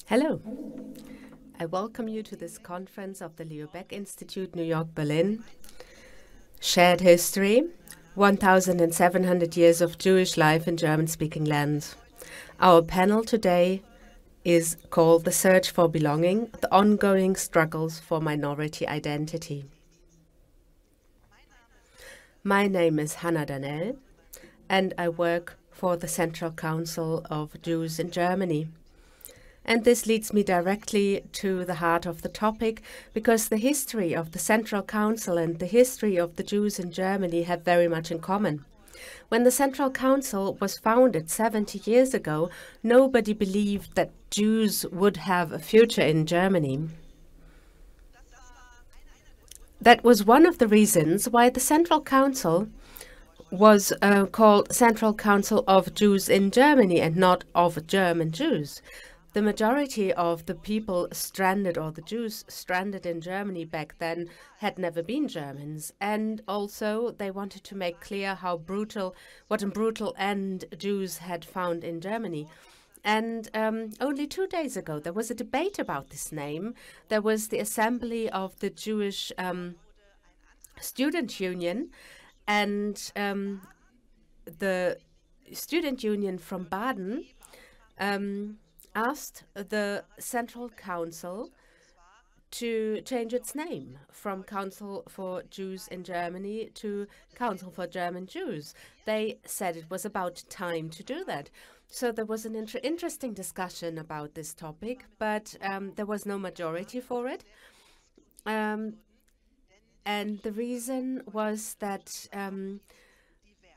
Hello. I welcome you to this conference of the Leo Baeck Institute, New York, Berlin. Shared History, 1,700 Years of Jewish Life in German-speaking lands. Our panel today is called The Search for Belonging, the Ongoing Struggles for Minority Identity. My name is Hannah Dannel, and I work for the Central Council of Jews in Germany. And this leads me directly to the heart of the topic, because the history of the Central Council and the history of the Jews in Germany have very much in common. When the Central Council was founded 70 years ago, nobody believed that Jews would have a future in Germany. That was one of the reasons why the Central Council was called Central Council of Jews in Germany and not of German Jews. The majority of the people stranded, or the Jews stranded in Germany back then, had never been Germans. And also they wanted to make clear what a brutal end Jews had found in Germany. And only 2 days ago, there was a debate about this name. There was the assembly of the Jewish Student Union, and the Student Union from Baden asked the Central Council to change its name from Council for Jews in Germany to Council for German Jews. They said it was about time to do that. So there was an interesting discussion about this topic, but there was no majority for it. And the reason was that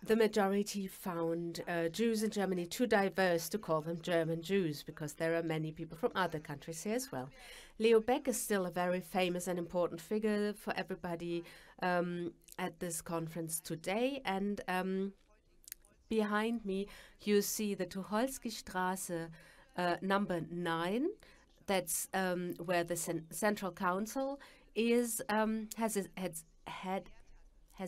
the majority found Jews in Germany too diverse to call them German Jews, because there are many people from other countries here as well. Leo Baeck is still a very famous and important figure for everybody at this conference today. And behind me, you see the Tucholsky-Strasse number 9. That's where the Central Council is, has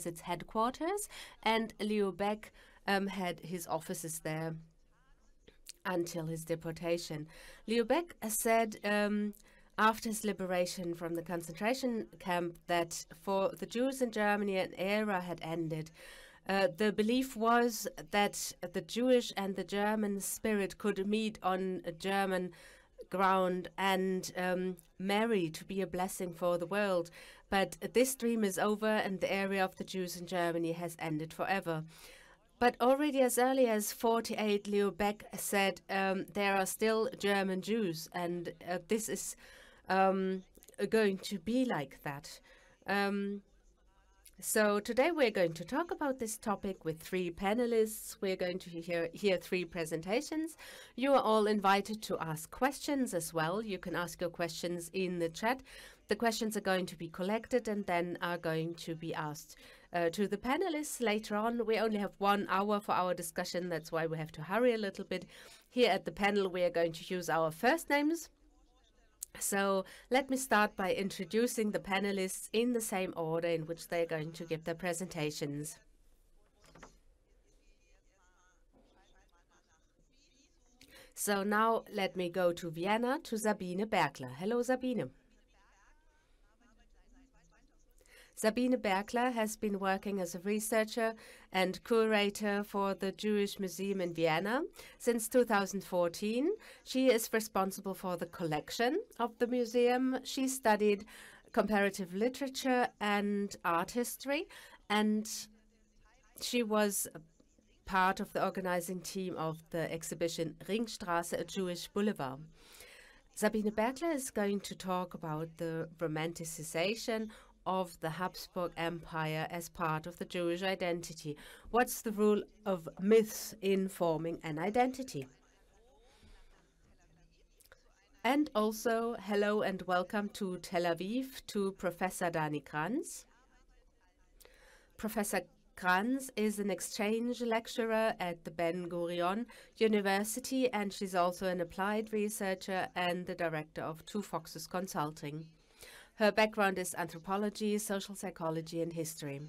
its headquarters, and Leo Baeck had his offices there until his deportation. Leo Baeck said after his liberation from the concentration camp that for the Jews in Germany an era had ended. The belief was that the Jewish and the German spirit could meet on a German ground and marry to be a blessing for the world. But this dream is over, and the area of the Jews in Germany has ended forever. But already as early as 1948, Leo Baeck said there are still German Jews, and this is going to be like that. So today we're going to talk about this topic with 3 panelists. We're going to hear 3 presentations. You are all invited to ask questions as well. You can ask your questions in the chat. The questions are going to be collected and then are going to be asked to the panelists later on. We only have 1 hour for our discussion. That's why we have to hurry a little bit. Here at the panel, we are going to use our first names. So let me start by introducing the panelists in the same order in which they're going to give their presentations. So now let me go to Vienna, to Sabine Bergler. Hello, Sabine. Sabine Bergler has been working as a researcher and curator for the Jewish Museum in Vienna since 2014. She is responsible for the collection of the museum. She studied comparative literature and art history, and she was part of the organizing team of the exhibition Ringstrasse, a Jewish Boulevard. Sabine Bergler is going to talk about the romanticization of the Habsburg Empire as part of the Jewish identity. What's the role of myths in forming an identity? And also, hello and welcome to Tel Aviv to Professor Dani Kranz. Professor Kranz is an exchange lecturer at the Gurion University, and she's also an applied researcher and the director of Two Foxes Consulting. Her background is anthropology, social psychology, and history.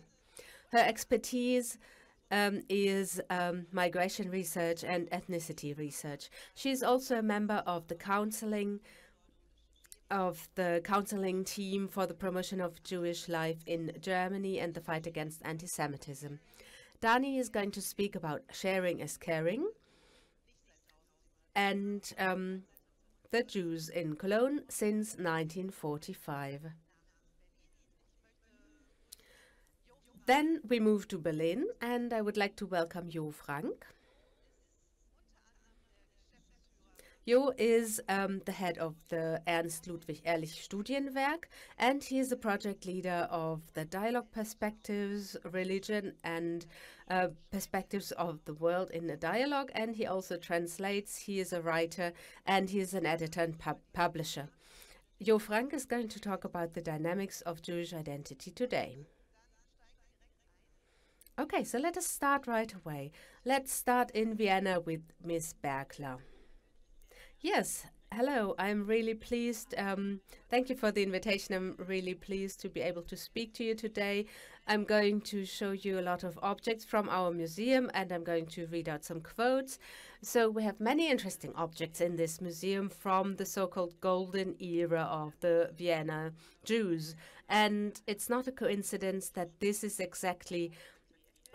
Her expertise is migration research and ethnicity research. She's also a member of the counseling team for the promotion of Jewish life in Germany and the fight against anti-Semitism. Dani is going to speak about sharing is caring and the Jews in Cologne since 1945. Then we move to Berlin, and I would like to welcome Jo Frank. Jo is the head of the Ernst Ludwig Ehrlich Studienwerk, and he is the project leader of the dialogue perspectives, religion, and perspectives of the world in a dialogue, and he also translates. He is a writer, and he is an editor and publisher. Jo Frank is going to talk about the dynamics of Jewish identity today. Okay, so let us start right away. Let's start in Vienna with Ms. Bergler. Yes, hello. I'm really pleased. Thank you for the invitation. I'm really pleased to be able to speak to you today. I'm going to show you a lot of objects from our museum, and I'm going to read out some quotes. So we have many interesting objects in this museum from the so-called golden era of the Vienna Jews. And it's not a coincidence that this is exactly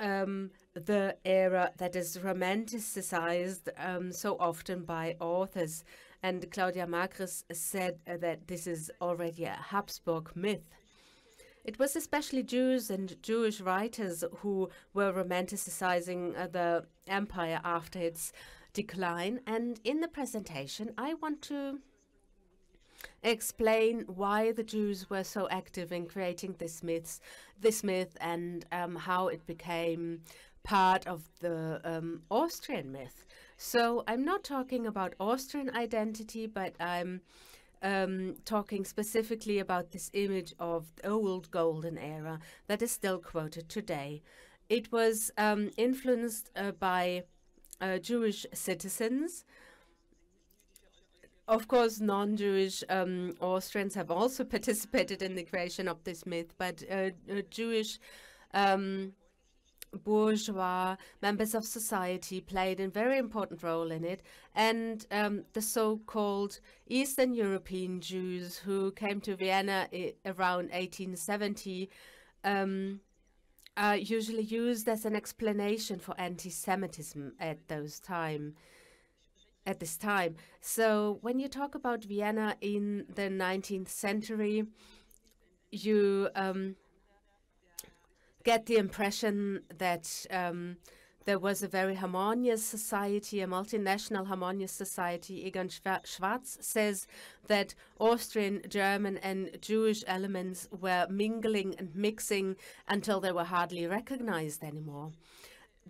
the era that is romanticized so often by authors. And Claudia Magris said that this is already a Habsburg myth. It was especially Jews and Jewish writers who were romanticizing the empire after its decline. And in the presentation, I want to explain why the Jews were so active in creating this myth and how it became part of the Austrian myth. So I'm not talking about Austrian identity, but I'm talking specifically about this image of the old golden era that is still quoted today. It was influenced by Jewish citizens. Of course, non-Jewish Austrians have also participated in the creation of this myth, but Jewish bourgeois members of society played a very important role in it, and the so-called Eastern European Jews who came to Vienna around 1870 are usually used as an explanation for anti-Semitism at this time. So when you talk about Vienna in the 19th century, you get the impression that there was a very harmonious society, a multinational harmonious society. Egon Schwarz says that Austrian, German, and Jewish elements were mingling and mixing until they were hardly recognized anymore.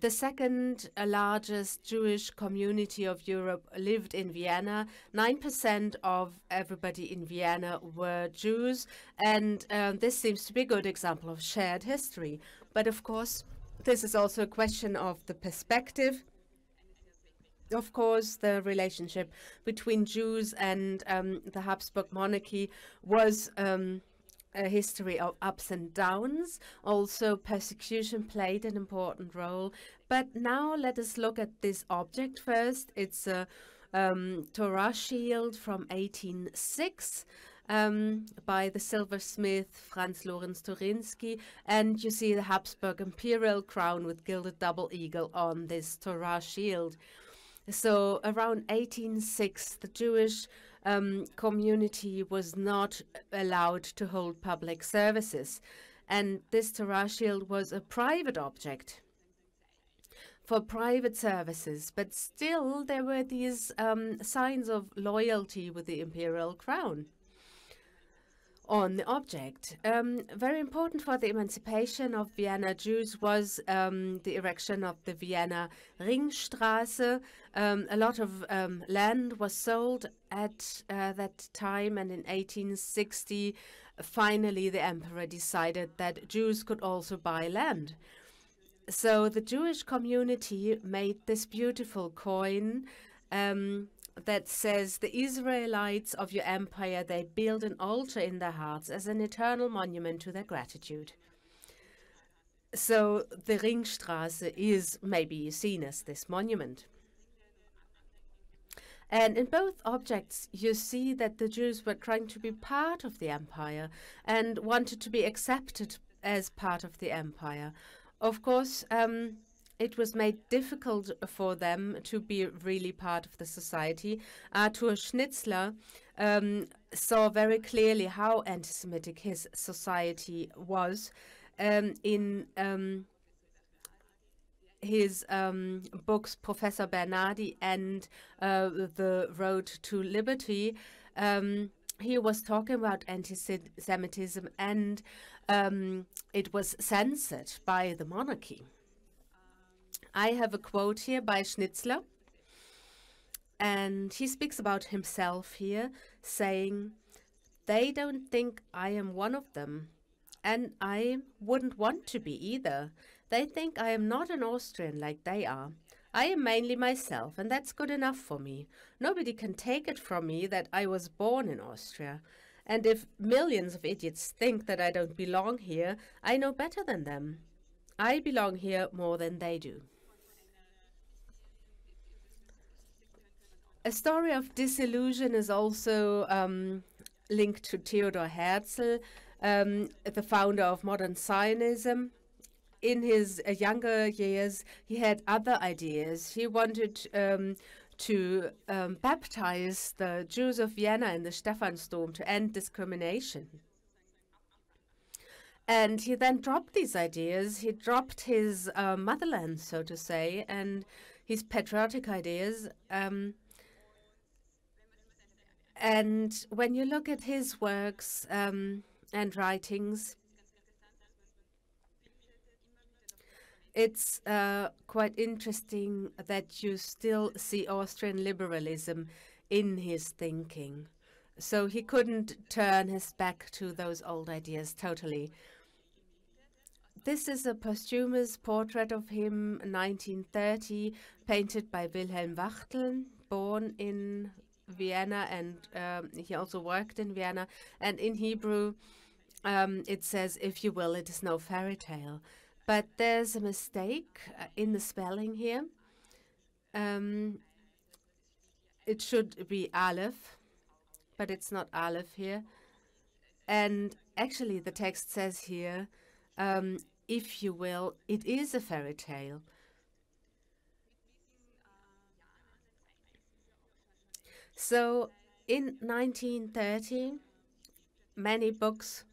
The second largest Jewish community of Europe lived in Vienna. 9% of everybody in Vienna were Jews, and this seems to be a good example of shared history. But of course, this is also a question of the perspective. Of course, the relationship between Jews and the Habsburg monarchy was a history of ups and downs. Also, persecution played an important role. But now let us look at this object first. It's a Torah shield from 1806 by the silversmith Franz Lorenz Turinsky. And you see the Habsburg imperial crown with gilded double eagle on this Torah shield. So around 1806, the Jewish community was not allowed to hold public services. And this Torah shield was a private object for private services. But still, there were these signs of loyalty with the imperial crown on the object. Very important for the emancipation of Vienna Jews was the erection of the Vienna Ringstrasse. A lot of land was sold at that time, and in 1860, finally the emperor decided that Jews could also buy land. So the Jewish community made this beautiful coin that says, "The Israelites of your empire, they build an altar in their hearts as an eternal monument to their gratitude." So the Ringstrasse is maybe seen as this monument. And in both objects, you see that the Jews were trying to be part of the empire and wanted to be accepted as part of the empire. Of course, it was made difficult for them to be really part of the society. Arthur Schnitzler saw very clearly how anti-Semitic his society was in his books, Professor Bernardi and The Road to Liberty. He was talking about anti-Semitism, and it was censored by the monarchy. I have a quote here by Schnitzler, and he speaks about himself here, saying, "They don't think I am one of them, and I wouldn't want to be either. They think I am not an Austrian like they are. I am mainly myself, and that's good enough for me. Nobody can take it from me that I was born in Austria. And if millions of idiots think that I don't belong here, I know better than them. I belong here more than they do." A story of disillusion is also linked to Theodor Herzl, the founder of modern Zionism. In his younger years, he had other ideas. He wanted to baptize the Jews of Vienna in the Stephansdom to end discrimination. And he then dropped these ideas. He dropped his motherland, so to say, and his patriotic ideas. And when you look at his works and writings, it's quite interesting that you still see Austrian liberalism in his thinking. So he couldn't turn his back to those old ideas totally. This is a posthumous portrait of him, 1930, painted by Wilhelm Wachtel, born in Vienna, and he also worked in Vienna. And in Hebrew, it says, "If you will, it is no fairy tale." But there's a mistake in the spelling here. It should be Aleph, but it's not Aleph here. And actually, the text says here, "If you will, it is a fairy tale." So in 1930, many books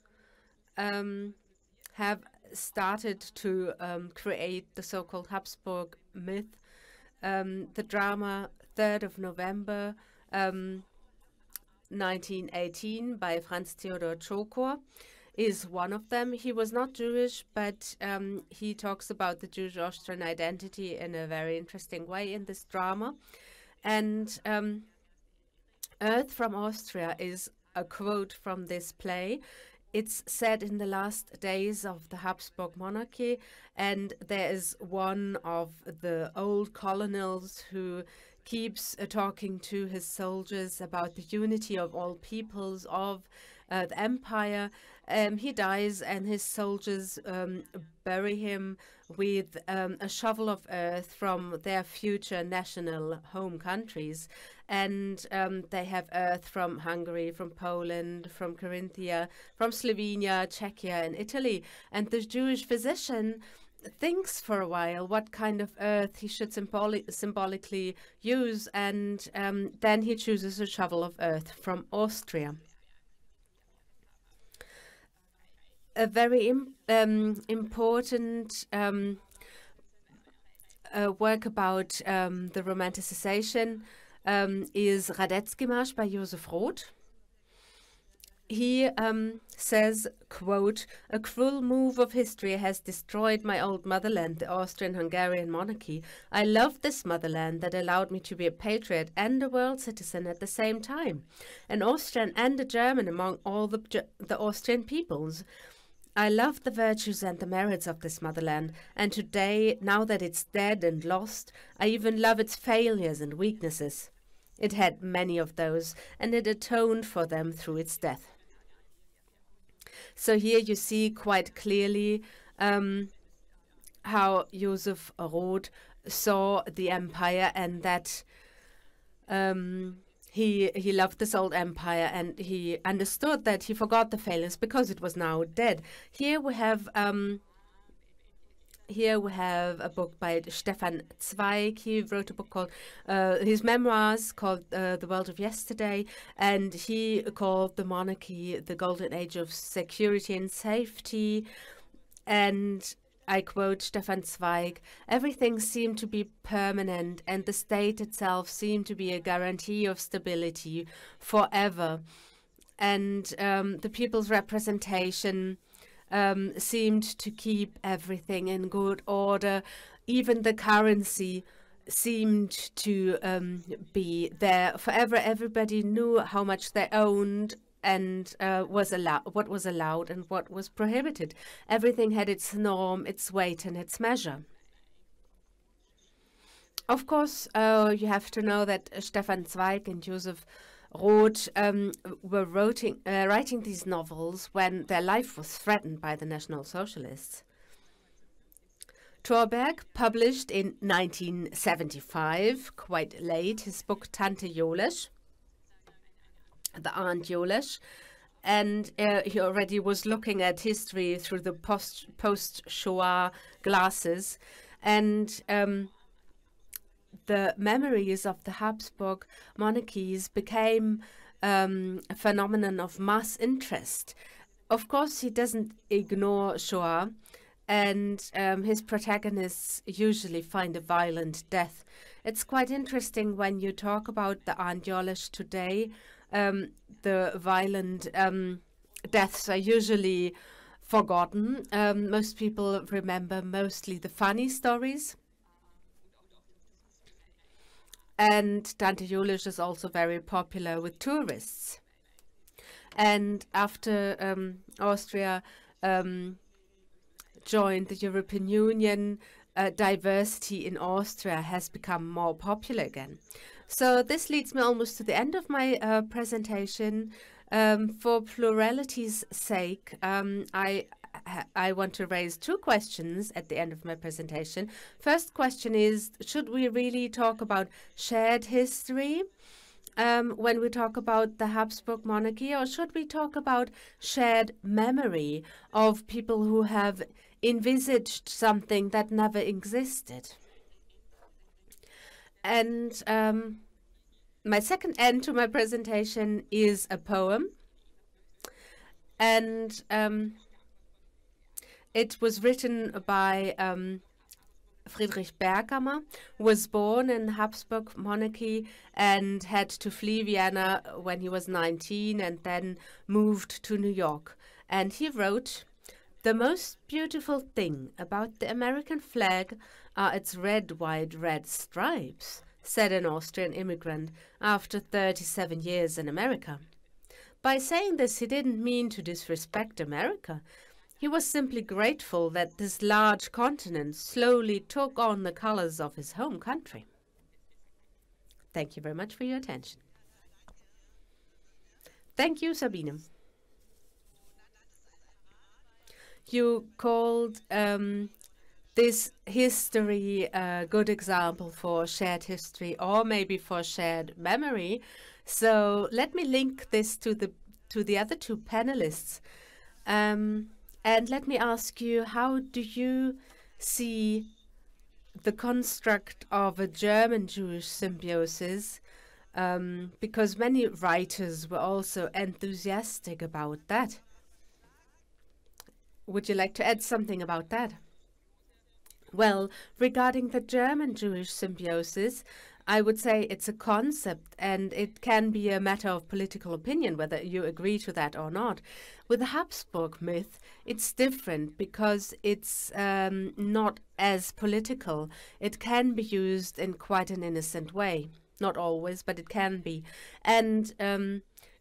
have started to create the so-called Habsburg myth. The drama 3rd of November 1918 by Franz Theodor Chokor is one of them. He was not Jewish, but he talks about the Jewish Austrian identity in a very interesting way in this drama. And Earth from Austria is a quote from this play. It's set in the last days of the Habsburg monarchy, and there is one of the old colonels who keeps talking to his soldiers about the unity of all peoples of the empire. He dies, and his soldiers bury him with a shovel of earth from their future national home countries. And they have earth from Hungary, from Poland, from Carinthia, from Slovenia, Czechia, and Italy. And the Jewish physician thinks for a while what kind of earth he should symbolically use, and then he chooses a shovel of earth from Austria. A very important work about the romanticization is Radetzky Marsch by Joseph Roth. He says, quote, "A cruel move of history has destroyed my old motherland, the Austrian-Hungarian monarchy. I loved this motherland that allowed me to be a patriot and a world citizen at the same time, an Austrian and a German among all the Austrian peoples. I love the virtues and the merits of this motherland, and today, now that it's dead and lost, I even love its failures and weaknesses. It had many of those, and it atoned for them through its death." So here you see quite clearly how Joseph Roth saw the empire, and that he loved this old empire, and he understood that he forgot the failures because it was now dead. Here we have a book by Stefan Zweig. He wrote a book called his memoirs called The World of Yesterday, and he called the monarchy the golden age of security and safety. And I quote Stefan Zweig, "Everything seemed to be permanent, and the state itself seemed to be a guarantee of stability forever. And the people's representation seemed to keep everything in good order. Even the currency seemed to be there forever. Everybody knew how much they owned, and what was allowed and what was prohibited. Everything had its norm, its weight, and its measure." Of course, you have to know that Stefan Zweig and Joseph Roth were writing these novels when their life was threatened by the National Socialists. Thorberg published in 1975, quite late, his book Tante Jolesch, the Aunt Jolesch, and he already was looking at history through the post-Shoah glasses, and the memories of the Habsburg monarchies became a phenomenon of mass interest. Of course, he doesn't ignore Shoah, and his protagonists usually find a violent death. It's quite interesting when you talk about the Aunt Jolesch today. The violent deaths are usually forgotten. Most people remember mostly the funny stories. And Tante Jolesch is also very popular with tourists. And after Austria joined the European Union, diversity in Austria has become more popular again. So this leads me almost to the end of my presentation. For plurality's sake, I want to raise two questions at the end of my presentation. First question is, should we really talk about shared history when we talk about the Habsburg monarchy, or should we talk about shared memory of people who have envisaged something that never existed? And my second end to my presentation is a poem. And it was written by Friedrich Berghammer, who was born in Habsburg monarchy and had to flee Vienna when he was 19 and then moved to New York. And he wrote, "The most beautiful thing about the American flag are its red, wide, red stripes," said an Austrian immigrant after 37 years in America. By saying this, he didn't mean to disrespect America. He was simply grateful that this large continent slowly took on the colors of his home country. Thank you very much for your attention. Thank you, Sabine. You called this history a good example for shared history, or maybe for shared memory. So let me link this to the other two panelists. And let me ask you, how do you see the construct of a German-Jewish symbiosis? Because many writers were also enthusiastic about that. Would you like to add something about that? Well, regarding the German-Jewish symbiosis, I would say it's a concept, and it can be a matter of political opinion whether you agree to that or not. With the Habsburg myth, it's different because it's not as political. It can be used in quite an innocent way. Not always, but it can be. And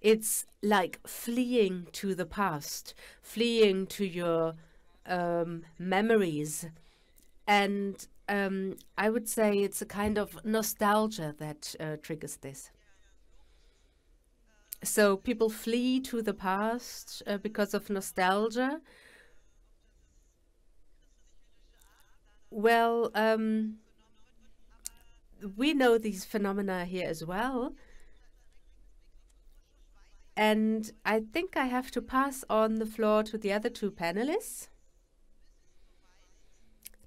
it's like fleeing to the past, fleeing to your memories. And I would say it's a kind of nostalgia that triggers this. So people flee to the past because of nostalgia. Well, we know these phenomena here as well. And I think I have to pass on the floor to the other two panelists.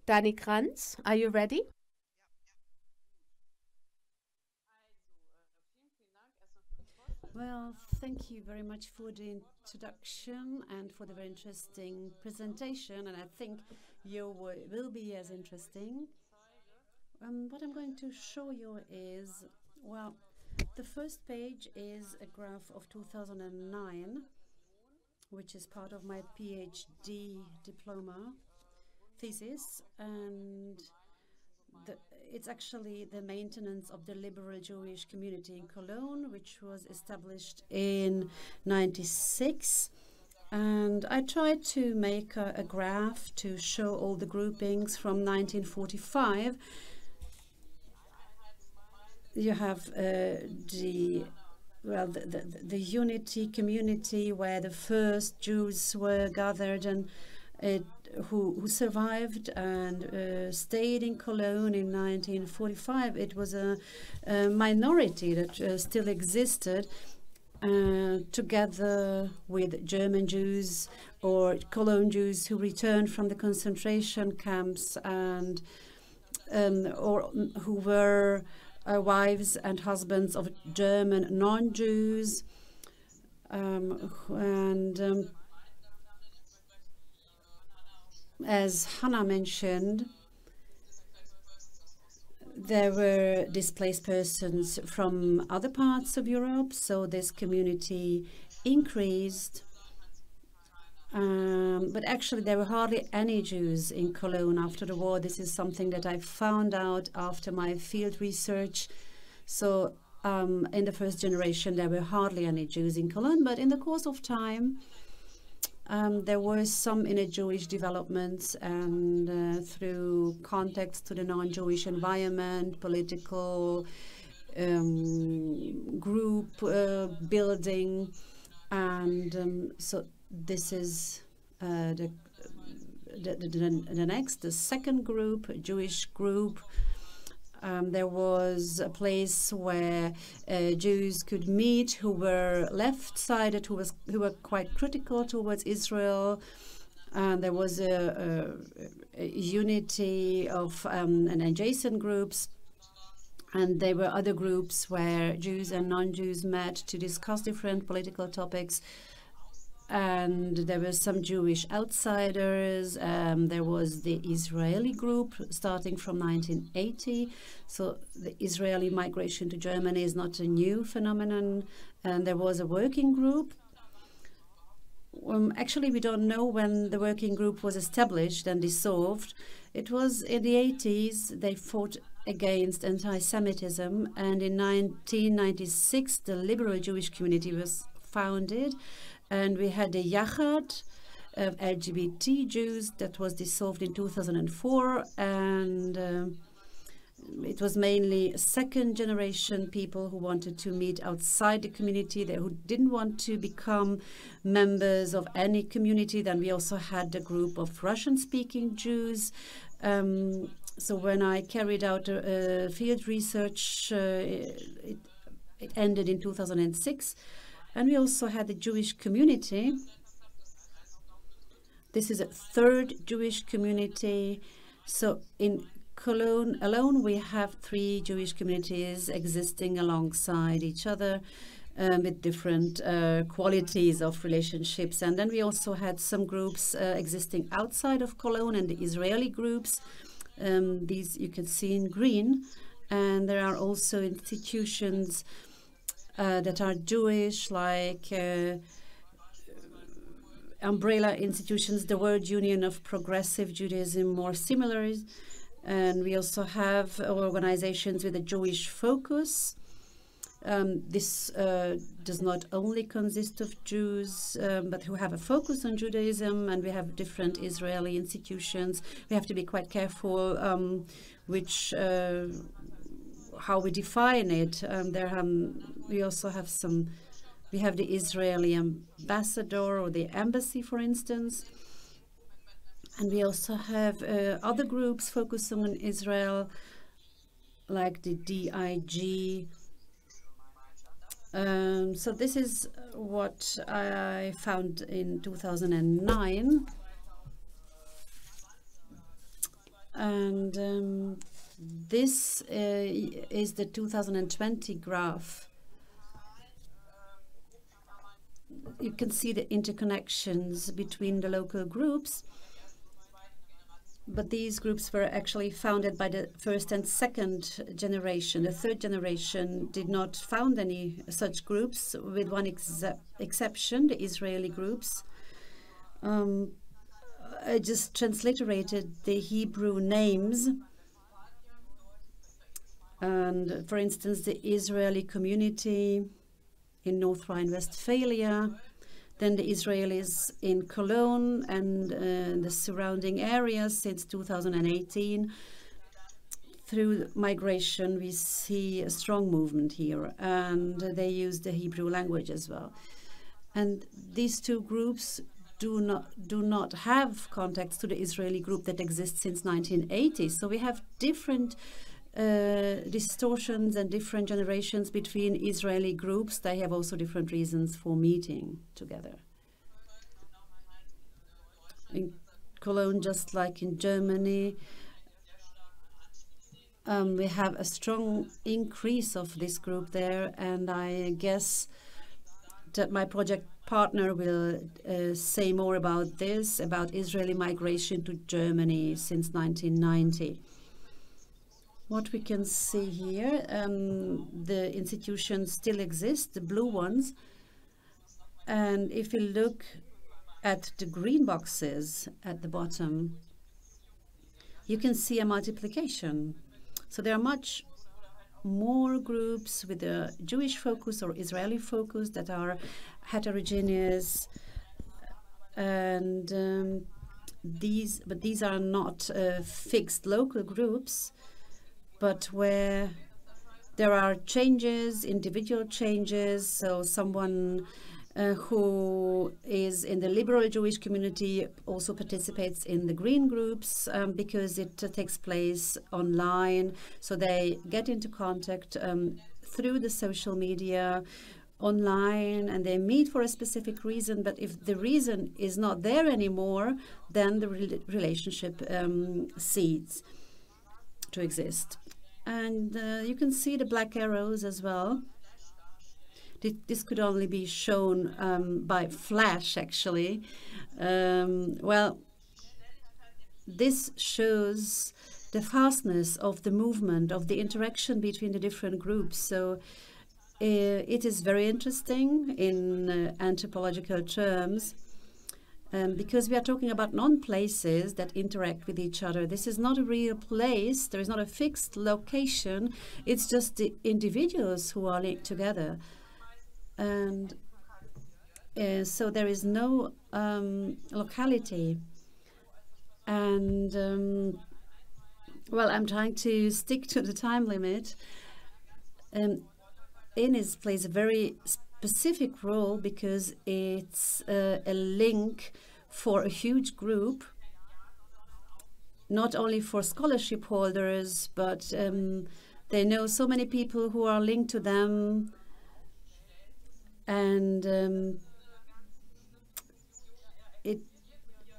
Dani Kranz, are you ready? Well, thank you very much for the introduction and for the very interesting presentation, and I think your will be as interesting. What I'm going to show you is, well, the first page is a graph of 2009, which is part of my PhD diploma thesis, and it's actually the maintenance of the liberal Jewish community in Cologne, which was established in '96. And I tried to make a graph to show all the groupings from 1945. You have the unity community where the first Jews were gathered and who survived and stayed in Cologne in 1945. It was a minority that still existed, together with German Jews or Cologne Jews who returned from the concentration camps and or who were wives and husbands of German non-Jews, as Hannah mentioned, there were displaced persons from other parts of Europe, so this community increased. But actually there were hardly any Jews in Cologne after the war. This is something that I found out after my field research. So in the first generation there were hardly any Jews in Cologne, but in the course of time there were some inner Jewish developments, and through contacts to the non-Jewish environment, political group building, and so this is the next, the second group, a Jewish group. There was a place where Jews could meet who were left-sided, who were quite critical towards Israel. And there was a unity of and adjacent groups. And there were other groups where Jews and non-Jews met to discuss different political topics. And there were some Jewish outsiders. There was the Israeli group starting from 1980. So the Israeli migration to Germany is not a new phenomenon. And there was a working group. Actually, we don't know when the working group was established and dissolved. It was in the 80s. They fought against anti-Semitism. And in 1996, the liberal Jewish community was founded. And we had the Yachad of LGBT Jews that was dissolved in 2004, and it was mainly second generation people who wanted to meet outside the community, who didn't want to become members of any community. Then we also had the group of Russian-speaking Jews. So when I carried out field research, it ended in 2006. And we also had the Jewish community. This is a third Jewish community. So in Cologne alone, we have 3 Jewish communities existing alongside each other with different qualities of relationships. And then we also had some groups existing outside of Cologne, and the Israeli groups. These you can see in green. And there are also institutions that are Jewish, like umbrella institutions, the World Union of Progressive Judaism, or similar. And we also have organizations with a Jewish focus. This does not only consist of Jews, but who have a focus on Judaism, and we have different Israeli institutions. We have to be quite careful how we define it. We also have we have the Israeli ambassador or the embassy, for instance. And we also have other groups focusing on Israel, like the DIG. So this is what I found in 2009. And this is the 2020 graph. You can see the interconnections between the local groups, but these groups were actually founded by the first and second generation. The third generation did not found any such groups, with one exception, the Israeli groups. I just transliterated the Hebrew names. And for instance, the Israeli community in North Rhine-Westphalia, then the Israelis in Cologne and the surrounding areas since 2018. Through migration, we see a strong movement here, and they use the Hebrew language as well. And these two groups do not have contacts to the Israeli group that exists since 1980. So we have different distortions and different generations between Israeli groups. They have also different reasons for meeting together. In Cologne, just like in Germany, we have a strong increase of this group there, and I guess that my project partner will say more about this, about Israeli migration to Germany since 1990. What we can see here, the institutions still exist, the blue ones. And if you look at the green boxes at the bottom, you can see a multiplication. So there are much more groups with a Jewish focus or Israeli focus that are heterogeneous, and these are not fixed local groups, but where there are changes, individual changes. So someone who is in the liberal Jewish community also participates in the green groups because it takes place online. So they get into contact through the social media online, and they meet for a specific reason. But if the reason is not there anymore, then the relationship ceases to exist. And you can see the black arrows as well. This could only be shown by flash, actually. Well, this shows the fastness of the movement, of the interaction between the different groups. So it is very interesting in anthropological terms, because we are talking about non-places that interact with each other. This is not a real place. There is not a fixed location. It's just the individuals who are linked together. And so there is no locality. And well, I'm trying to stick to the time limit. Innis plays a very specific role because it's a link for a huge group, not only for scholarship holders, but they know so many people who are linked to them, and it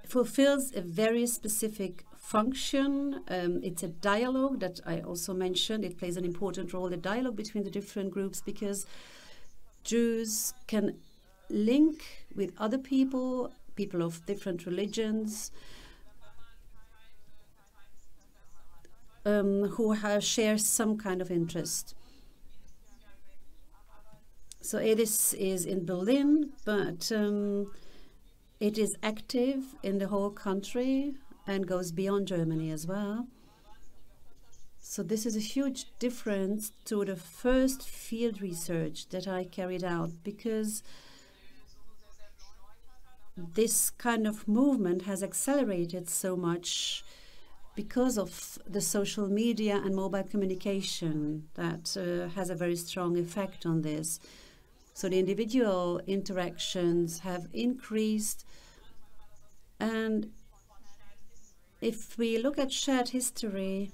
fulfills a very specific function. It's a dialogue that I also mentioned. It plays an important role, the dialogue between the different groups, because Jews can link with other people, people of different religions, who share some kind of interest. So Edis is in Berlin, but it is active in the whole country and goes beyond Germany as well. So this is a huge difference to the first field research that I carried out, because this kind of movement has accelerated so much because of the social media and mobile communication that has a very strong effect on this. So the individual interactions have increased, and if we look at shared history,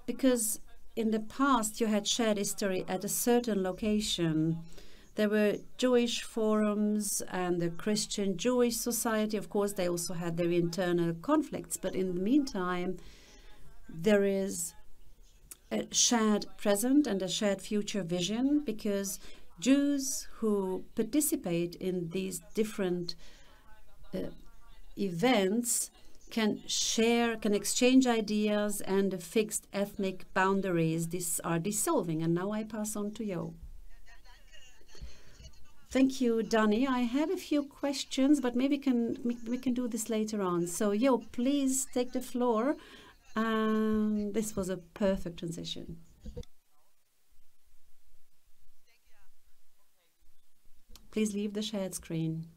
because in the past you had shared history at a certain location. There were Jewish forums and the Christian Jewish society. Of course, they also had their internal conflicts, but in the meantime, there is a shared present and a shared future vision, because Jews who participate in these different events can share, can exchange ideas, and the fixed ethnic boundaries are dissolving. And now I pass on to Jo. Thank you, Dani. I have a few questions, but maybe we can do this later on. So, Jo, please take the floor. This was a perfect transition. Please leave the shared screen.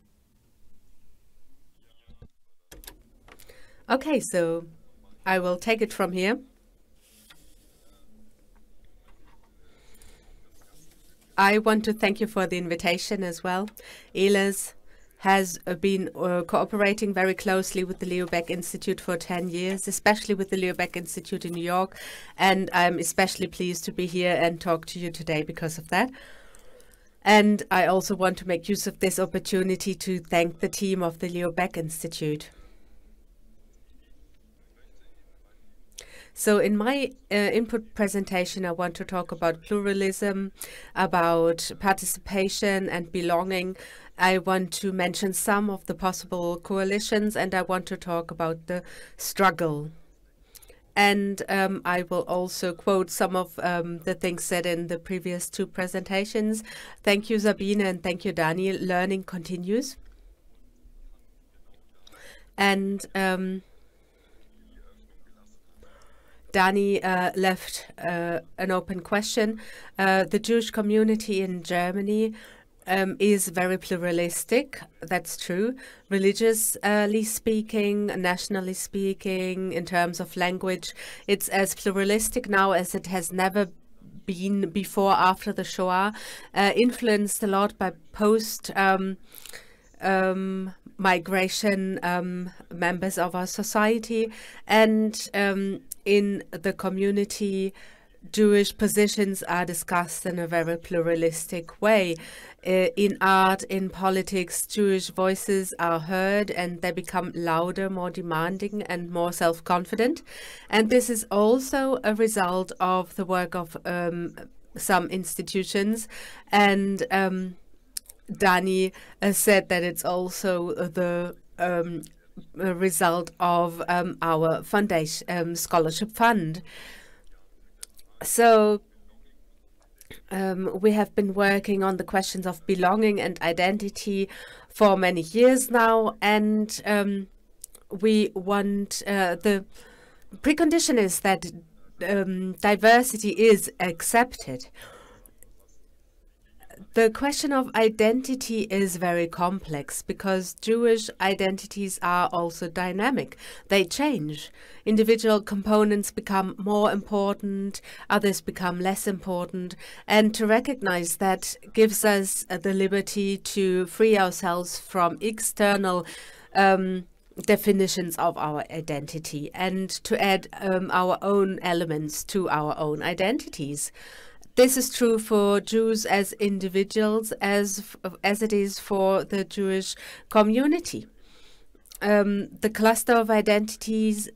Okay, so I will take it from here. I want to thank you for the invitation as well. ELAS has been cooperating very closely with the Leo Baeck Institute for 10 years, especially with the Leo Baeck Institute in New York. And I'm especially pleased to be here and talk to you today because of that. And I also want to make use of this opportunity to thank the team of the Leo Baeck Institute. So in my input presentation, I want to talk about pluralism, about participation and belonging. I want to mention some of the possible coalitions, and I want to talk about the struggle. And I will also quote some of the things said in the previous two presentations. Thank you, Sabine, and thank you, Dani. Learning continues. And Dani left an open question. The Jewish community in Germany is very pluralistic. That's true. Religiously speaking, nationally speaking, in terms of language, it's as pluralistic now as it has never been before, after the Shoah, influenced a lot by post migration members of our society, and in the community, Jewish positions are discussed in a very pluralistic way. In art, in politics, Jewish voices are heard and they become louder, more demanding and more self-confident. And this is also a result of the work of some institutions. And Dani said that it's also the a result of our foundation scholarship fund. So we have been working on the questions of belonging and identity for many years now, and we want the precondition is that diversity is accepted. The question of identity is very complex because Jewish identities are also dynamic. They change. Individual components become more important, others become less important, and to recognize that gives us the liberty to free ourselves from external definitions of our identity and to add our own elements to our own identities. This is true for Jews as individuals as it is for the Jewish community. The cluster of identities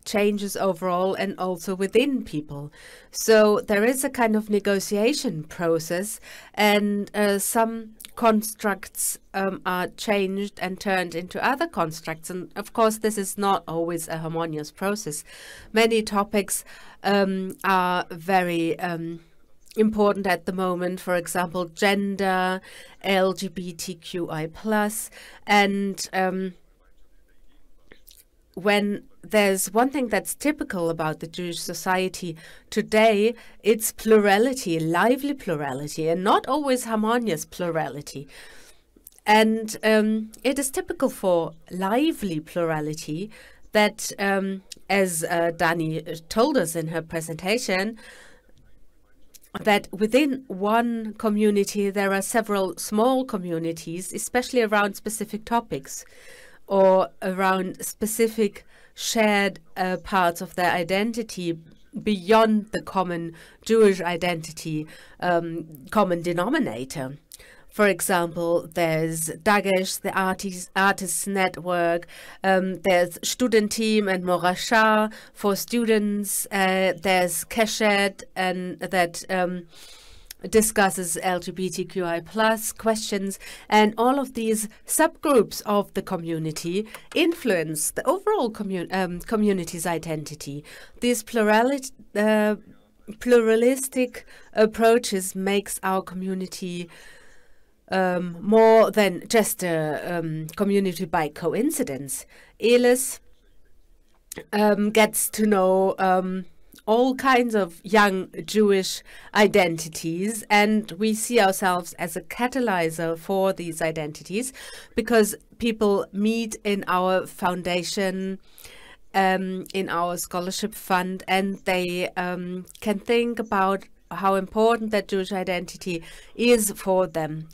changes overall and also within people. So there is a kind of negotiation process, and some constructs are changed and turned into other constructs. And of course, this is not always a harmonious process. Many topics are very important at the moment, for example, gender, LGBTQI+, and when there's one thing that's typical about the Jewish society today, it's plurality, lively plurality, and not always harmonious plurality. And it is typical for lively plurality that, as Dani told us in her presentation, that within one community there are several small communities, especially around specific topics. or around specific shared parts of their identity beyond the common Jewish identity, common denominator. For example, there's Dagesh, the artists network, there's Studenteam and Morasha for students, there's Keshet, and that discusses LGBTQI plus questions, and all of these subgroups of the community influence the overall community's identity. These pluralistic approaches makes our community more than just a community by coincidence. Elis gets to know all kinds of young Jewish identities, and we see ourselves as a catalyzer for these identities because people meet in our foundation, in our scholarship fund, and they can think about how important that Jewish identity is for them.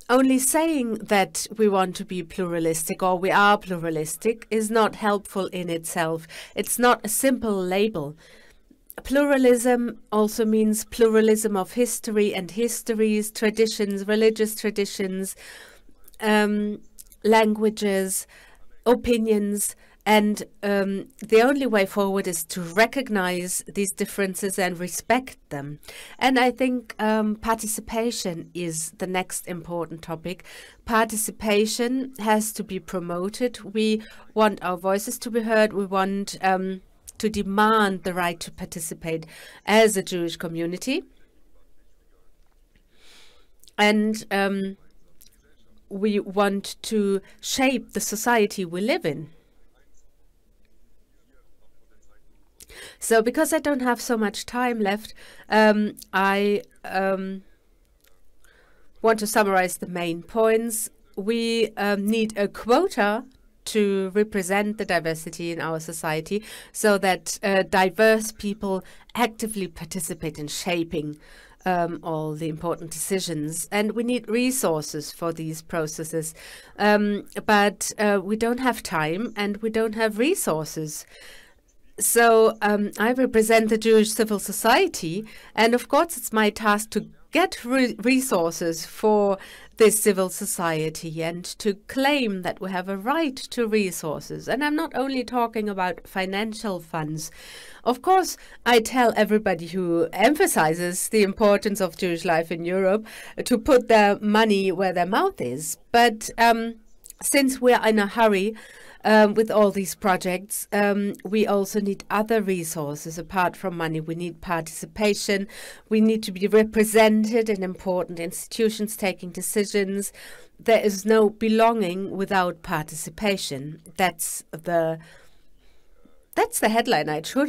Only saying that we want to be pluralistic or we are pluralistic is not helpful in itself. It's not a simple label. Pluralism also means pluralism of history and histories, traditions, religious traditions, languages, opinions, and the only way forward is to recognize these differences and respect them. And I think participation is the next important topic. Participation has to be promoted. We want our voices to be heard. We want to demand the right to participate as a Jewish community. And we want to shape the society we live in. So because I don't have so much time left, I want to summarize the main points. We need a quota to represent the diversity in our society so that diverse people actively participate in shaping all the important decisions. And we need resources for these processes. But we don't have time and we don't have resources. So I represent the Jewish civil society, and of course it's my task to get resources for this civil society and to claim that we have a right to resources. And I'm not only talking about financial funds. Of course, I tell everybody who emphasizes the importance of Jewish life in Europe to put their money where their mouth is. But since we're in a hurry, with all these projects, we also need other resources apart from money. We need participation. We need to be represented in important institutions taking decisions. There is no belonging without participation. That's the headline I should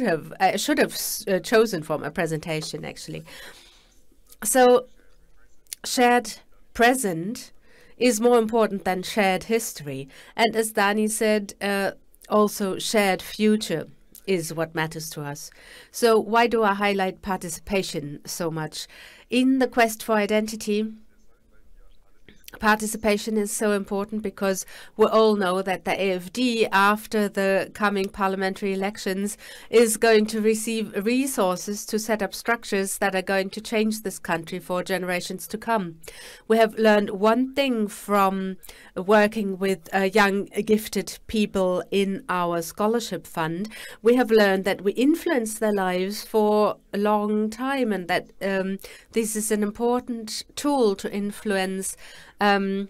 have chosen for my presentation, actually. So, shared present is more important than shared history. And as Dani said, also shared future is what matters to us. So why do I highlight participation so much? In the quest for identity, participation is so important because we all know that the AfD, after the coming parliamentary elections, is going to receive resources to set up structures that are going to change this country for generations to come. We have learned one thing from working with young gifted people in our scholarship fund. We have learned that we influence their lives for a long time, and that this is an important tool to influence our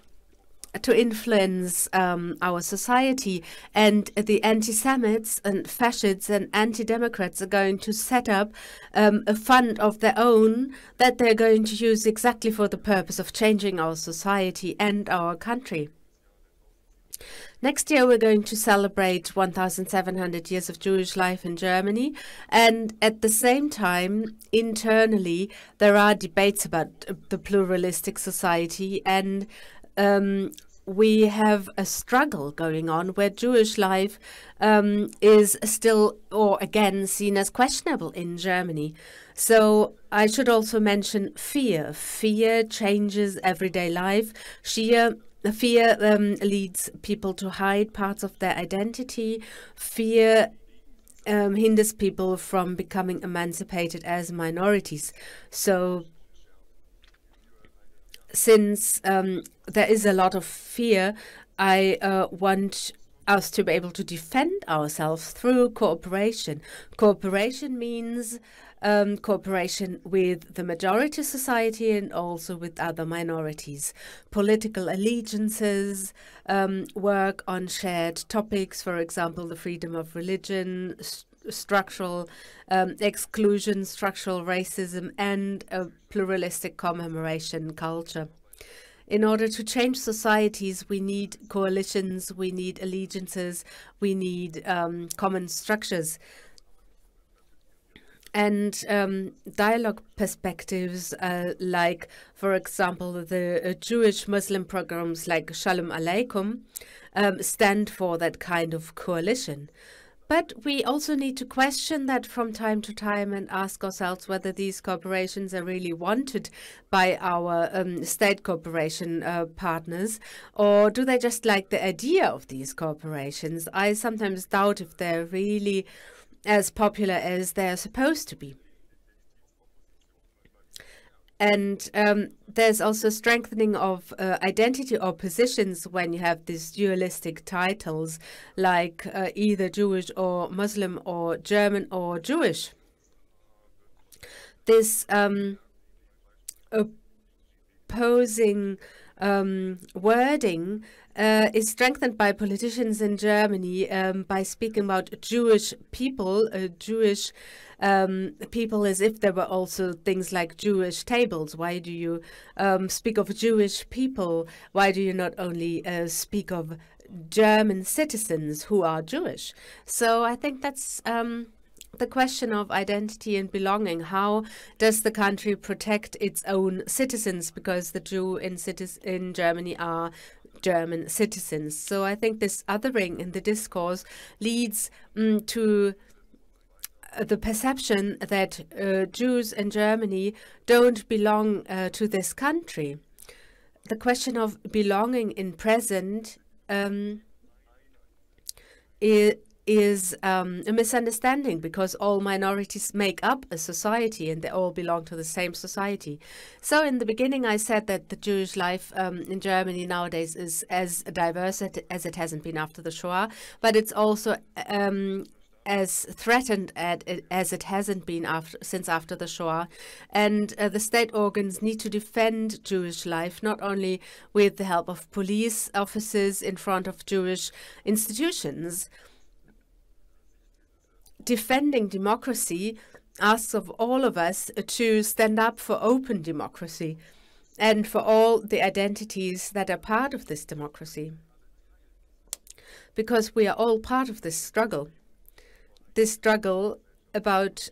society. And the anti-Semites and fascists and anti-democrats are going to set up a fund of their own that they're going to use exactly for the purpose of changing our society and our country. Next year, we're going to celebrate 1,700 years of Jewish life in Germany. And at the same time, internally, there are debates about the pluralistic society. And we have a struggle going on where Jewish life is still, or again, seen as questionable in Germany. So I should also mention fear. Fear changes everyday life. Fear leads people to hide parts of their identity. Fear hinders people from becoming emancipated as minorities. So since there is a lot of fear, I want us to be able to defend ourselves through cooperation. Cooperation means cooperation with the majority society and also with other minorities. Political allegiances, work on shared topics, for example, the freedom of religion, structural exclusion, structural racism, and a pluralistic commemoration culture. In order to change societies, we need coalitions, we need allegiances, we need common structures. And dialogue perspectives like, for example, the Jewish-Muslim programs like Shalom Aleikum stand for that kind of coalition. But we also need to question that from time to time and ask ourselves whether these corporations are really wanted by our state corporation partners, or do they just like the idea of these corporations? I sometimes doubt if they're really as popular as they're supposed to be. And there's also strengthening of identity or positions when you have these dualistic titles, like either Jewish or Muslim or German or Jewish. This opposing wording is strengthened by politicians in Germany by speaking about Jewish people, Jewish people as if there were also things like Jewish tables. Why do you speak of Jewish people? Why do you not only speak of German citizens who are Jewish? So I think that's the question of identity and belonging. How does the country protect its own citizens? Because the Jew in Germany are German citizens. So I think this othering in the discourse leads to the perception that Jews in Germany don't belong to this country. The question of belonging in present is a misunderstanding, because all minorities make up a society and they all belong to the same society. So in the beginning I said that the Jewish life in Germany nowadays is as diverse as it hasn't been after the Shoah, but it's also as threatened as it hasn't been since after the Shoah. And the state organs need to defend Jewish life, not only with the help of police officers in front of Jewish institutions. Defending democracy asks of all of us to stand up for open democracy and for all the identities that are part of this democracy. Because we are all part of this struggle about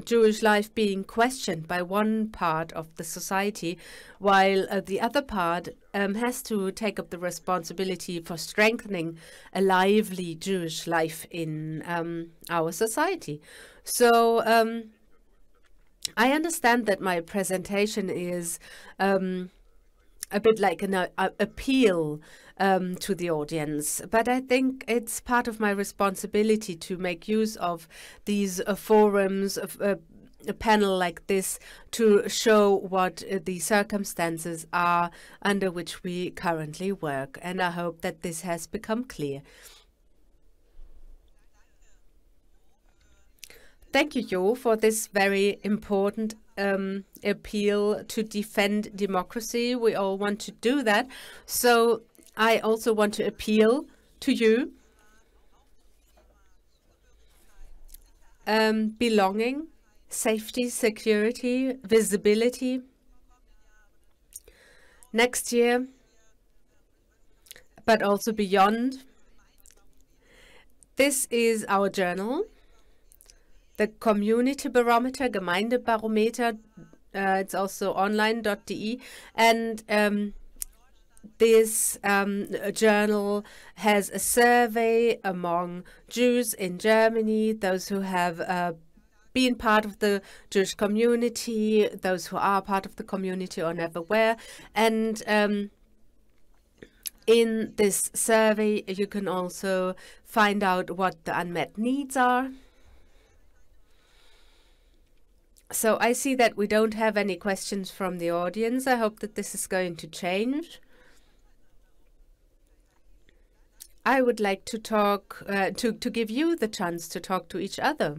Jewish life being questioned by one part of the society, while the other part has to take up the responsibility for strengthening a lively Jewish life in our society. So I understand that my presentation is a bit like an appeal to the audience, but I think it's part of my responsibility to make use of these forums, of a panel like this, to show what the circumstances are under which we currently work. And I hope that this has become clear. Thank you, Jo, for this very important appeal to defend democracy. We all want to do that. So I also want to appeal to you. Belonging, safety, security, visibility. Next year, but also beyond. This is our journal, the Community Barometer, Gemeindebarometer. It's also online.de, and this journal has a survey among Jews in Germany, those who have been part of the Jewish community, those who are part of the community or never were. And In this survey, you can also find out what the unmet needs are. So I see that we don't have any questions from the audience. I hope that this is going to change. I would like to talk, to give you the chance to talk to each other.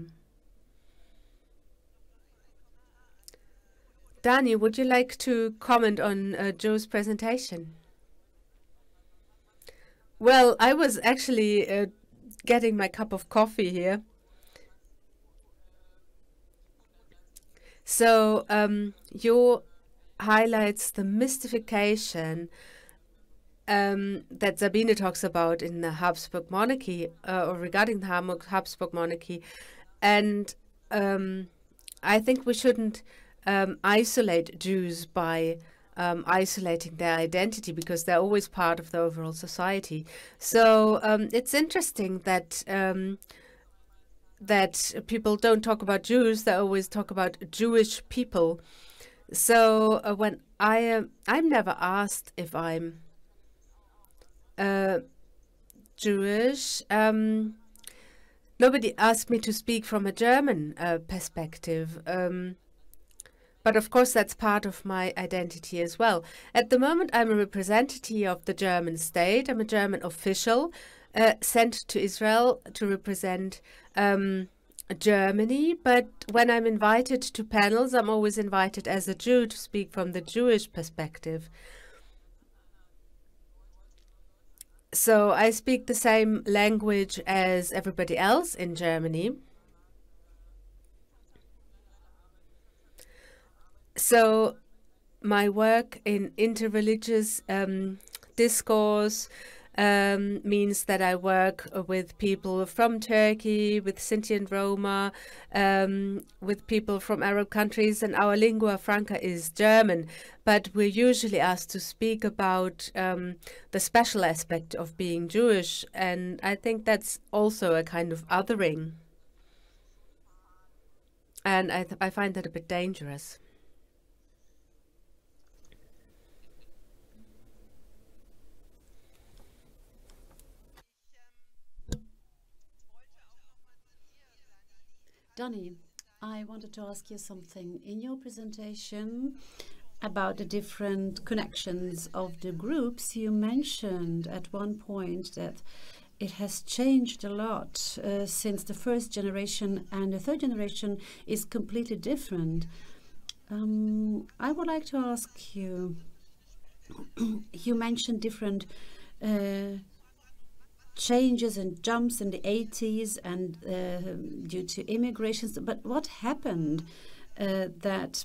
Dani, would you like to comment on Joe's presentation? Well, I was actually getting my cup of coffee here. So Joe highlights the mystification that Sabine talks about in the Habsburg monarchy, or regarding the Habsburg monarchy. And I think we shouldn't isolate Jews by isolating their identity, because they're always part of the overall society. So it's interesting that that people don't talk about Jews, they always talk about Jewish people. So when I'm never asked if I'm Jewish. Nobody asked me to speak from a German perspective. But of course, that's part of my identity as well. At the moment, I'm a representative of the German state. I'm a German official sent to Israel to represent Germany. But when I'm invited to panels, I'm always invited as a Jew to speak from the Jewish perspective. So I speak the same language as everybody else in Germany. So my work in interreligious discourse means that I work with people from Turkey, with Sinti and Roma, with people from Arab countries, and our lingua franca is German. But we're usually asked to speak about the special aspect of being Jewish, and I think that's also a kind of othering. And I find that a bit dangerous. Dani, I wanted to ask you something. In your presentation about the different connections of the groups, you mentioned at one point that it has changed a lot since the first generation, and the third generation is completely different. I would like to ask you, you mentioned different changes and jumps in the 80s and due to immigrations, but what happened that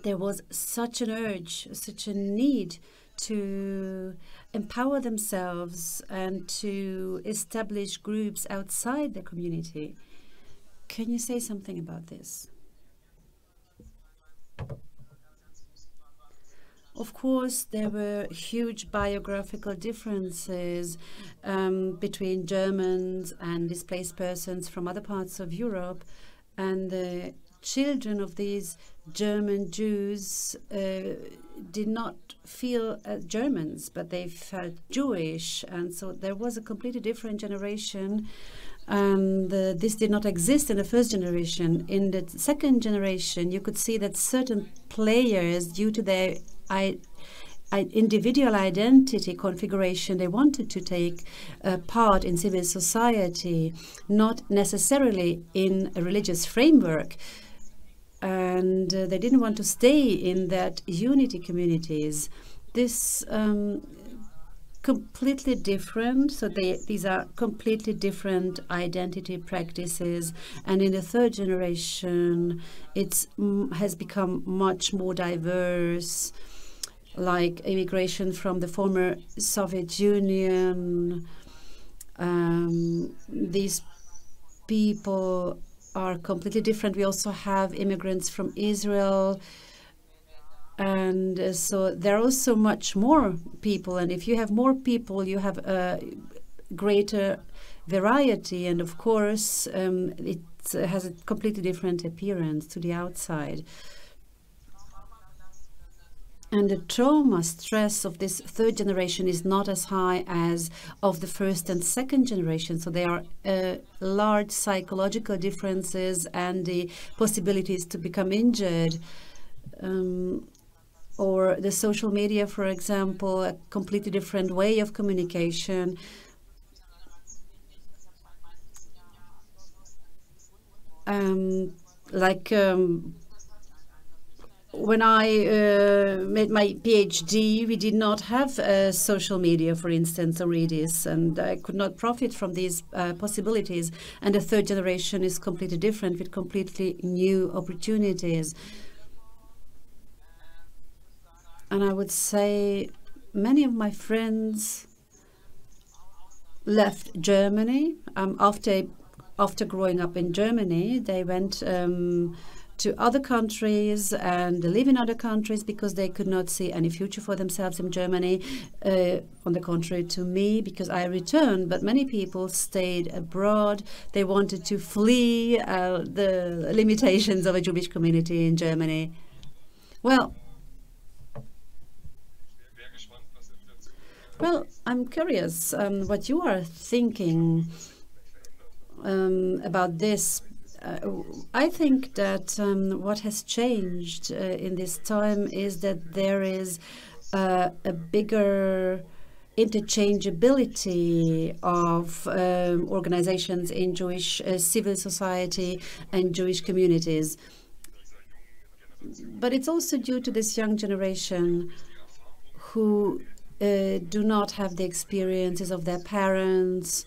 there was such an urge, such a need to empower themselves and to establish groups outside the community? Can you say something about this? Of course, there were huge biographical differences between Germans and displaced persons from other parts of Europe, and the children of these German Jews did not feel Germans, but they felt Jewish, and so there was a completely different generation. And this did not exist in the first generation. In the second generation, you could see that certain players, due to their individual identity configuration, they wanted to take part in civil society, not necessarily in a religious framework. And they didn't want to stay in that unity communities. This completely different, so these are completely different identity practices, and in the third generation it has become much more diverse, like immigration from the former Soviet Union. These people are completely different. We also have immigrants from Israel, and so there are also much more people, and if you have more people, you have a greater variety, and of course it has a completely different appearance to the outside. And the trauma stress of this third generation is not as high as of the first and second generation. So there are large psychological differences and the possibilities to become injured. Or the social media, for example, a completely different way of communication. When I made my PhD, we did not have social media, for instance, or Redis, and I could not profit from these possibilities. And the third generation is completely different with completely new opportunities. And I would say many of my friends left Germany. After growing up in Germany, they went to other countries and live in other countries because they could not see any future for themselves in Germany. On the contrary to me, because I returned, but many people stayed abroad. They wanted to flee the limitations of a Jewish community in Germany. Well, I'm curious what you are thinking about this. I think that what has changed in this time is that there is a bigger interchangeability of organizations in Jewish civil society and Jewish communities. But it's also due to this young generation who do not have the experiences of their parents,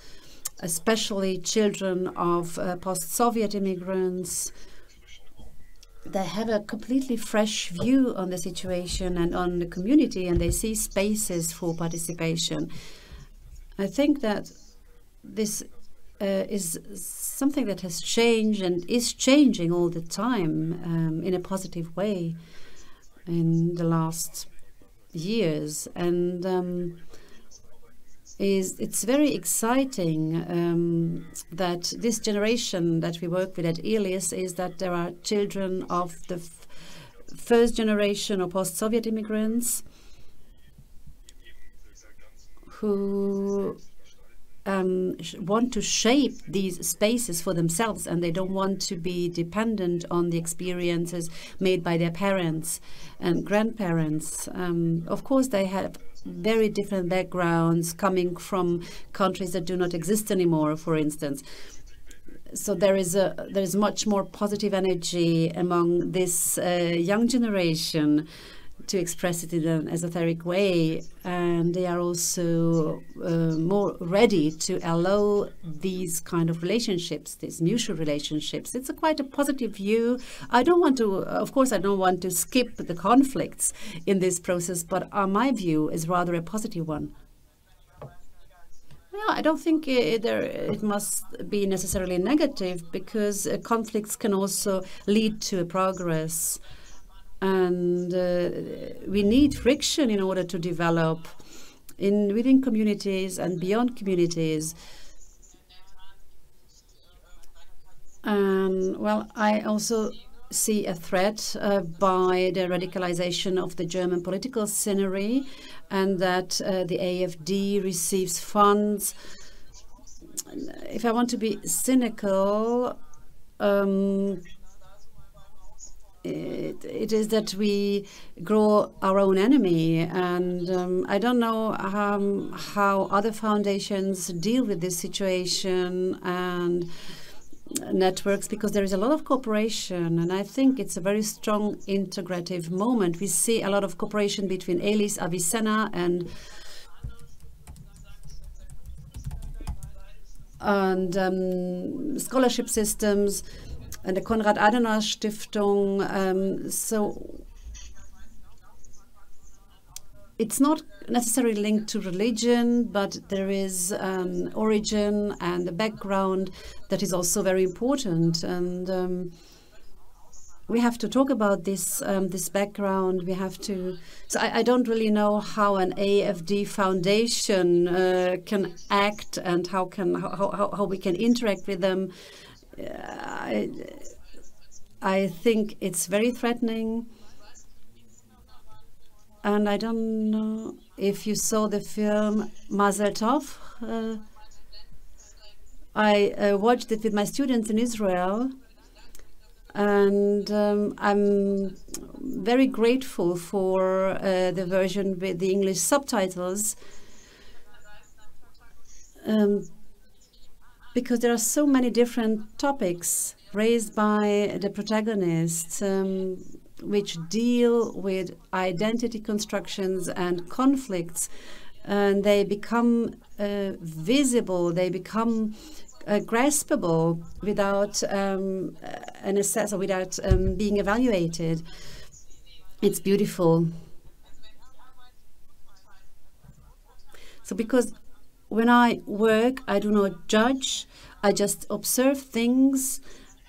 especially children of post-Soviet immigrants. They have a completely fresh view on the situation and on the community, and they see spaces for participation. I think that this is something that has changed and is changing all the time in a positive way in the last years. And it's very exciting that this generation that we work with at ELIS is that there are children of the first generation of post-Soviet immigrants who want to shape these spaces for themselves, and they don't want to be dependent on the experiences made by their parents and grandparents. Of course, they have very different backgrounds coming from countries that do not exist anymore, for instance. So there is much more positive energy among this young generation to express it in an esoteric way, and they are also more ready to allow these kind of relationships, these mutual relationships. It's quite a positive view. I don't want to skip the conflicts in this process, but my view is rather a positive one. Yeah, I don't think it must be necessarily negative, because conflicts can also lead to progress. And we need friction in order to develop within communities and beyond communities. Well, I also see a threat by the radicalization of the German political scenery, and that the AfD receives funds. If I want to be cynical, it is that we grow our own enemy, and I don't know how other foundations deal with this situation and networks, because there is a lot of cooperation, and I think it's a very strong integrative moment. We see a lot of cooperation between ELIS, Avicenna, and scholarship systems, and the Konrad Adenauer Stiftung. So it's not necessarily linked to religion, but there is an origin and a background that is also very important. And we have to talk about this this background. We have to. So I don't really know how an AfD foundation can act, and how we can interact with them. I think it's very threatening. And I don't know if you saw the film Mazel Tov. I watched it with my students in Israel, and I'm very grateful for the version with the English subtitles, because there are so many different topics raised by the protagonists, which deal with identity constructions and conflicts, and they become visible, they become graspable without an assess or without being evaluated. It's beautiful. So because when I work, I do not judge, I just observe things.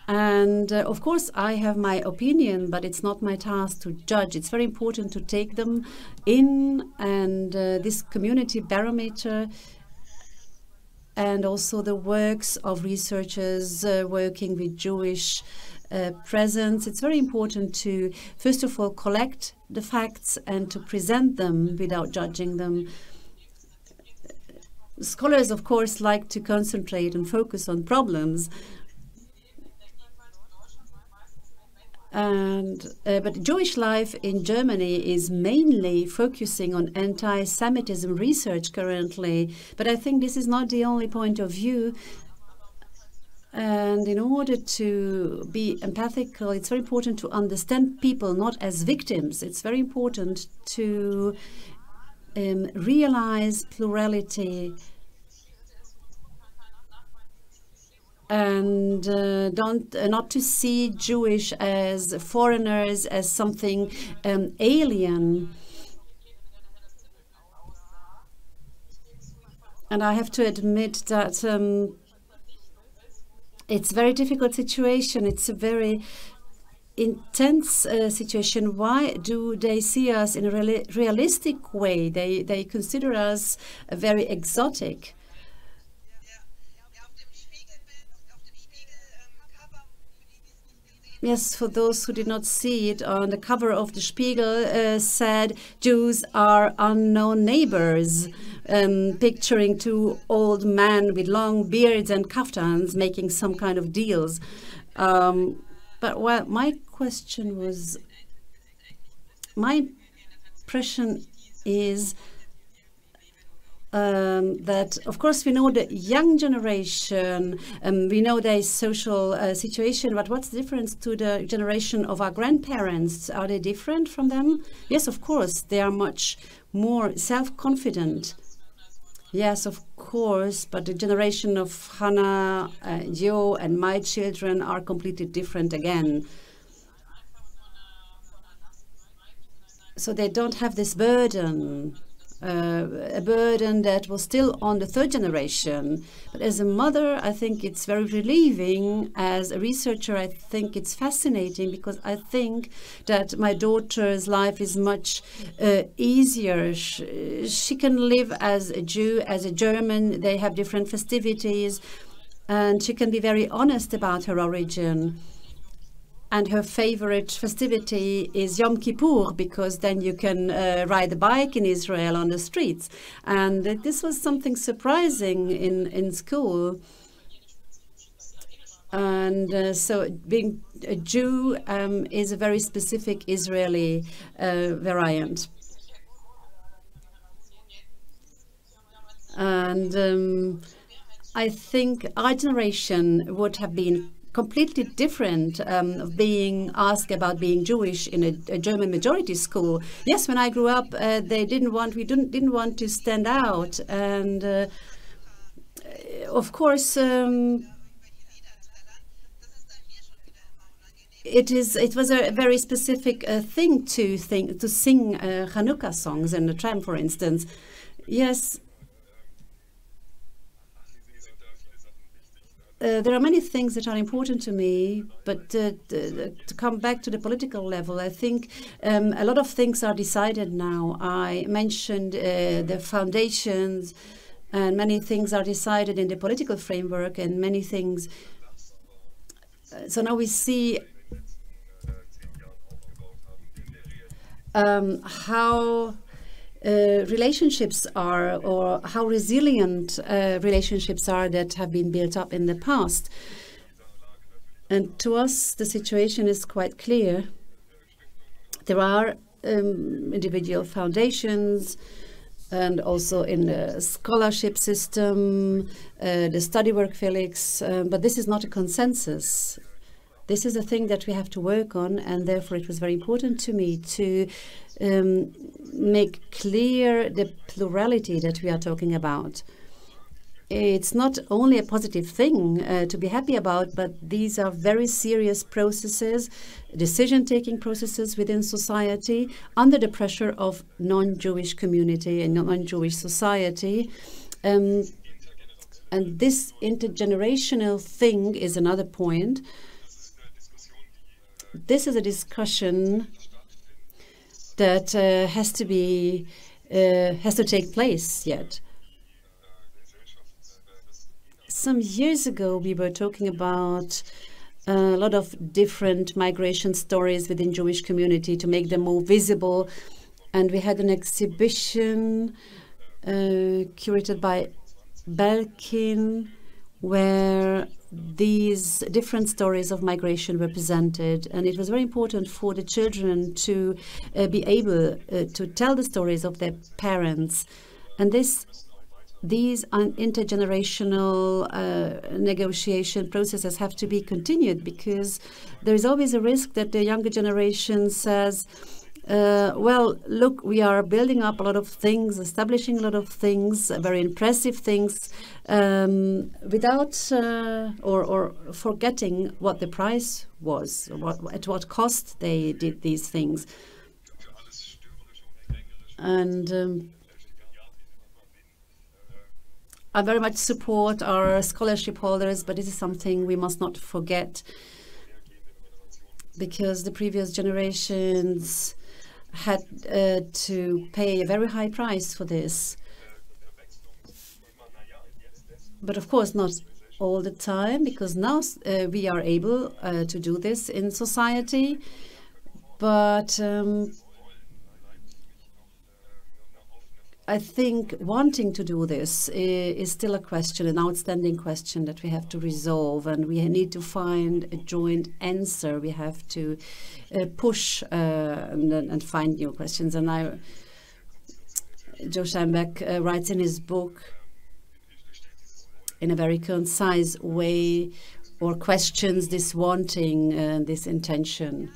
And of course, I have my opinion, but it's not my task to judge. It's very important to take them in, and this community barometer, and also the works of researchers working with Jewish presence. It's very important to, first of all, collect the facts and to present them without judging them. Scholars, of course, like to concentrate and focus on problems. But Jewish life in Germany is mainly focusing on anti-Semitism research currently. But I think this is not the only point of view. And in order to be empathical, it's very important to understand people not as victims. It's very important to realize plurality and not to see Jewish as foreigners, as something alien. And I have to admit that it's a very difficult situation. It's a very intense situation. Why do they see us in a realistic way? They consider us very exotic. Yes, for those who did not see it, on the cover of the Spiegel said, "Jews are unknown neighbors," picturing two old men with long beards and kaftans making some kind of deals. But my question was, my impression is that, of course, we know the young generation, we know their social situation, but what's the difference to the generation of our grandparents? Are they different from them? Yes, of course, they are much more self-confident. Yes, of course, but the generation of Hannah, Jo, and my children are completely different again. So they don't have this burden. A burden that was still on the third generation. But as a mother, I think it's very relieving. As a researcher, I think it's fascinating, because I think that my daughter's life is much easier. She can live as a Jew, as a German. They have different festivities, and she can be very honest about her origin. And her favorite festivity is Yom Kippur, because then you can ride a bike in Israel on the streets. And this was something surprising in school. And so being a Jew is a very specific Israeli variant. And I think our generation would have been completely different of being asked about being Jewish in a German majority school. Yes, when I grew up, we didn't want to stand out, and of course, it was a very specific thing to sing Hanukkah songs in the tram, for instance. Yes. There are many things that are important to me, but to come back to the political level, I think a lot of things are decided now. I mentioned the foundations, and many things are decided in the political framework, and many things. So now we see how relationships are, or how resilient relationships are that have been built up in the past. And to us, the situation is quite clear. There are individual foundations, and also in the scholarship system, the study work Felix, but this is not a consensus. This is a thing that we have to work on, and therefore it was very important to me to make clear the plurality that we are talking about. It's not only a positive thing to be happy about, but these are very serious processes, decision-taking processes within society under the pressure of non-Jewish community and non-Jewish society. And this intergenerational thing is another point. This is a discussion that has to take place yet. Some years ago, we were talking about a lot of different migration stories within Jewish community to make them more visible. And we had an exhibition curated by Beck, where these different stories of migration were presented. And it was very important for the children to be able to tell the stories of their parents. And these intergenerational negotiation processes have to be continued, because there is always a risk that the younger generation says, well, look, we are building up a lot of things, establishing a lot of things, very impressive things, without or forgetting what the price was, at what cost they did these things. And I very much support our scholarship holders, but this is something we must not forget, because the previous generations had to pay a very high price for this. But of course not all the time, because now we are able to do this in society. But I think wanting to do this is still a question, an outstanding question that we have to resolve, and we need to find a joint answer. We have to push and find new questions. And Joe Steinbeck writes in his book in a very concise way, or questions this wanting, this intention.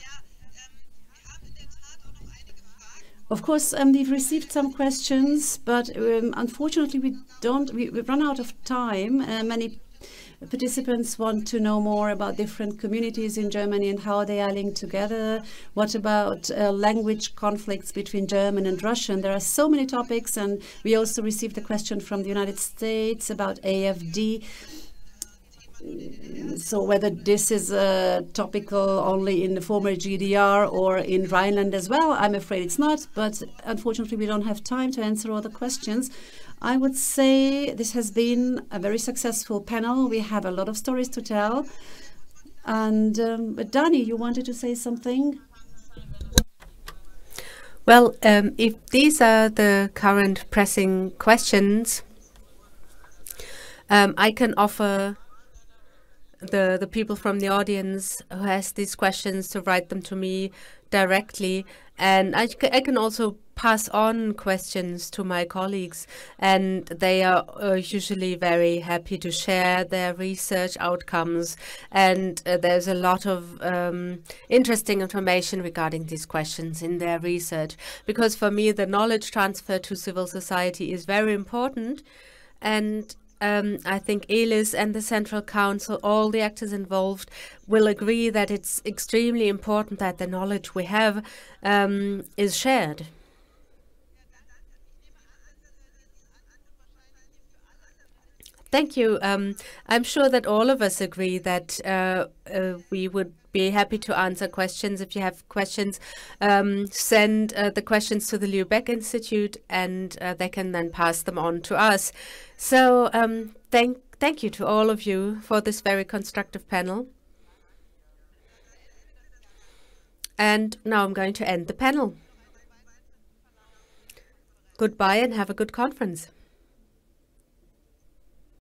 Of course, we've received some questions, but unfortunately we've run out of time. Many participants want to know more about different communities in Germany and how they are linked together. What about language conflicts between German and Russian? There are so many topics, and we also received a question from the United States about AFD. So whether this is topical only in the former GDR or in Rhineland as well, I'm afraid it's not, but unfortunately we don't have time to answer all the questions. I would say this has been a very successful panel. We have a lot of stories to tell. And but Dani, you wanted to say something? Well, if these are the current pressing questions, I can offer the people from the audience who has these questions to write them to me directly, and I can also pass on questions to my colleagues, and they are usually very happy to share their research outcomes, and there's a lot of interesting information regarding these questions in their research, because for me the knowledge transfer to civil society is very important. And I think Elis and the Central Council, all the actors involved, will agree that it's extremely important that the knowledge we have is shared. Thank you. I'm sure that all of us agree that we would be happy to answer questions. If you have questions, send the questions to the Leo Baeck Institute, and they can then pass them on to us. So thank you to all of you for this very constructive panel. And now I'm going to end the panel. Goodbye and have a good conference.